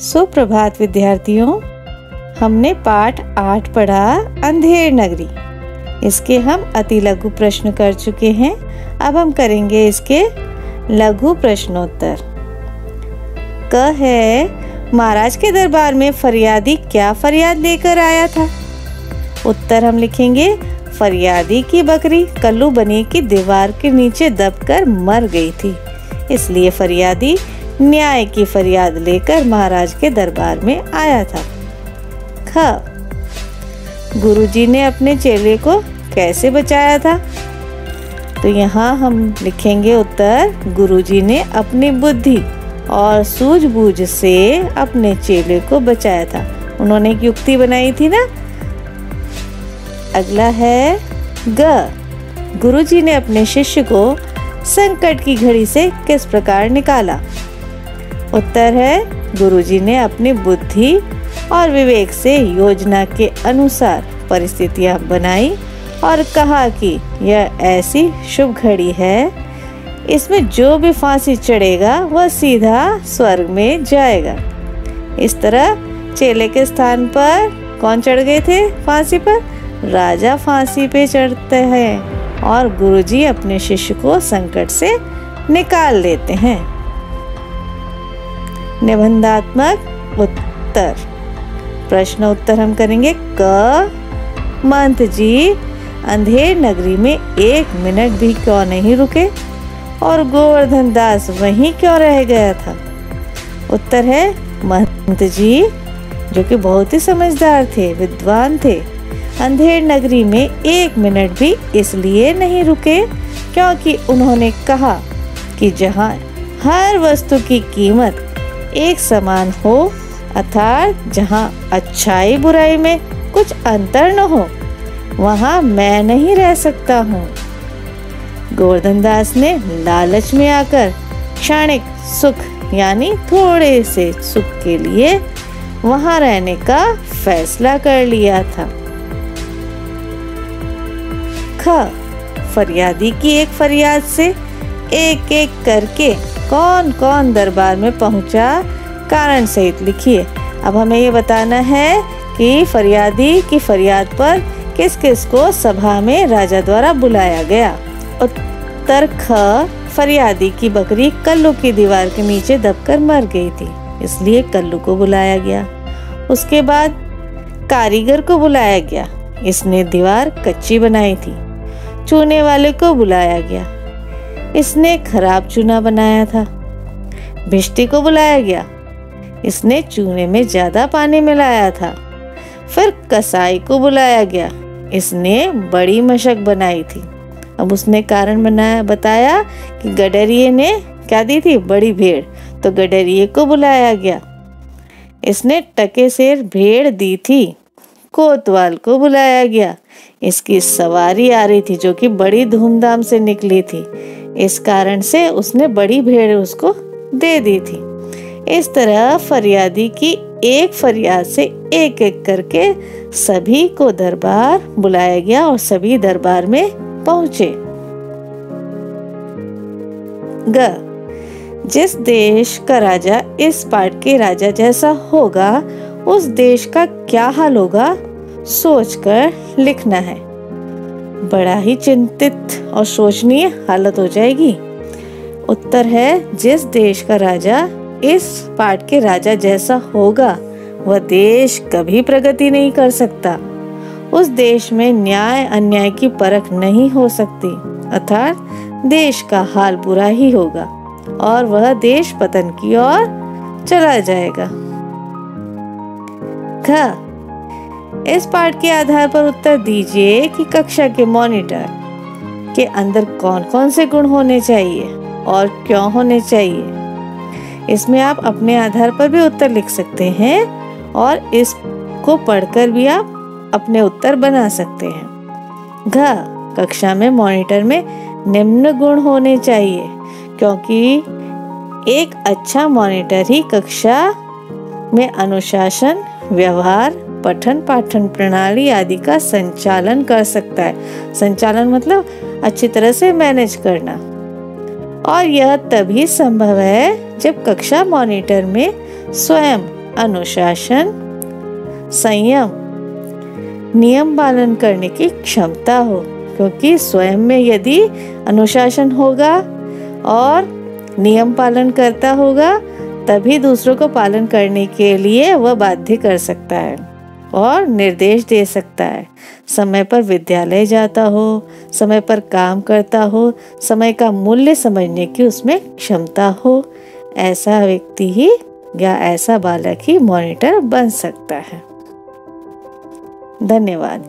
सुप्रभात विद्यार्थियों, हमने पाठ 8 पढ़ा अंधेर नगरी। इसके हम अति लघु प्रश्न कर चुके हैं। अब हम करेंगे इसके लघु प्रश्नोत्तर। क है, महाराज के दरबार में फरियादी क्या फरियाद लेकर आया था? उत्तर हम लिखेंगे, फरियादी की बकरी कल्लू बनी की दीवार के नीचे दबकर मर गई थी, इसलिए फरियादी न्याय की फरियाद लेकर महाराज के दरबार में आया था। ख, गुरुजी ने अपने चेले को कैसे बचाया था? तो यहाँ हम लिखेंगे उत्तर, गुरुजी ने अपनी बुद्धि और सूझबूझ से अपने चेले को बचाया था। उन्होंने एक युक्ति बनाई थी ना। अगला है ग, गुरुजी ने अपने शिष्य को संकट की घड़ी से किस प्रकार निकाला? उत्तर है, गुरुजी ने अपनी बुद्धि और विवेक से योजना के अनुसार परिस्थितियां बनाई और कहा कि यह ऐसी शुभ घड़ी है, इसमें जो भी फांसी चढ़ेगा वह सीधा स्वर्ग में जाएगा। इस तरह चेले के स्थान पर कौन चढ़ गए थे फांसी पर? राजा फांसी पे चढ़ते हैं और गुरुजी अपने शिष्य को संकट से निकाल लेते हैं। निबंधात्मक उत्तर। प्रश्न उत्तर हम करेंगे क, महंत जी अंधेर नगरी में 1 मिनट भी क्यों नहीं रुके और गोवर्धन दास वहीं क्यों रह गया था? उत्तर है, महंत जी जो कि बहुत ही समझदार थे, विद्वान थे, अंधेर नगरी में 1 मिनट भी इसलिए नहीं रुके क्योंकि उन्होंने कहा कि जहाँ हर वस्तु की कीमत एक समान हो, अर्थात जहाँ अच्छाई बुराई में कुछ अंतर न हो, वहाँ मैं नहीं रह सकता हूँ। गोवर्धन दास ने लालच में आकर क्षणिक सुख यानी थोड़े से सुख के लिए वहाँ रहने का फैसला कर लिया था। ख, फरियादी की एक फरियाद से एक एक करके कौन कौन दरबार में पहुंचा, कारण सहित लिखिए। अब हमें ये बताना है कि फरियादी की फरियाद पर किस किस को सभा में राजा द्वारा बुलाया गया। उत्तर ख, फरियादी की बकरी कल्लू की दीवार के नीचे दबकर मर गई थी, इसलिए कल्लू को बुलाया गया। उसके बाद कारीगर को बुलाया गया, इसने दीवार कच्ची बनाई थी। चूने वाले को बुलाया गया, इसने खराब चूना बनाया था। भिष्टी को बुलाया गया, इसने चूने में ज्यादा पानी मिलाया था। फिर कसाई को बुलाया गया, इसने बड़ी मशक बनाई थी। अब उसने कारण बताया कि गडरिये ने क्या दी थी? बड़ी भेड़। तो गडरिये को बुलाया गया, इसने टके से भेड़ दी थी। कोतवाल को बुलाया गया, इसकी सवारी आ रही थी जो कि बड़ी धूमधाम से निकली थी, इस कारण से उसने बड़ी भेड़ उसको दे दी थी। इस तरह फरियादी की एक फरियाद से एक एक करके सभी को दरबार बुलाया गया और सभी दरबार में पहुंचे। ग, जिस देश का राजा इस पाठ के राजा जैसा होगा, उस देश का क्या हाल होगा, सोचकर लिखना है। बड़ा ही चिंतित और सोचनीय हालत हो जाएगी। उत्तर है, जिस देश का राजा इस पाठ के राजा जैसा होगा, वह देश कभी प्रगति नहीं कर सकता। उस देश में न्याय अन्याय की परख नहीं हो सकती, अर्थात देश का हाल बुरा ही होगा और वह देश पतन की ओर चला जाएगा। ख, इस पाठ के आधार पर उत्तर दीजिए कि कक्षा के मॉनिटर के अंदर कौन कौन से गुण होने चाहिए और क्यों होने चाहिए। इसमें आप अपने आधार पर भी उत्तर लिख सकते हैं और इसको पढ़कर भी आप अपने उत्तर बना सकते हैं। घ, कक्षा में मॉनिटर में निम्न गुण होने चाहिए, क्योंकि एक अच्छा मॉनिटर ही कक्षा में अनुशासन, व्यवहार, पठन पाठन प्रणाली आदि का संचालन कर सकता है। संचालन मतलब अच्छी तरह से मैनेज करना। और यह तभी संभव है जब कक्षा मॉनिटर में स्वयं अनुशासन, संयम, नियम पालन करने की क्षमता हो, क्योंकि स्वयं में यदि अनुशासन होगा और नियम पालन करता होगा तभी दूसरों को पालन करने के लिए वह बाध्य कर सकता है और निर्देश दे सकता है। समय पर विद्यालय जाता हो, समय पर काम करता हो, समय का मूल्य समझने की उसमें क्षमता हो, ऐसा व्यक्ति ही या ऐसा बालक ही मॉनिटर बन सकता है। धन्यवाद।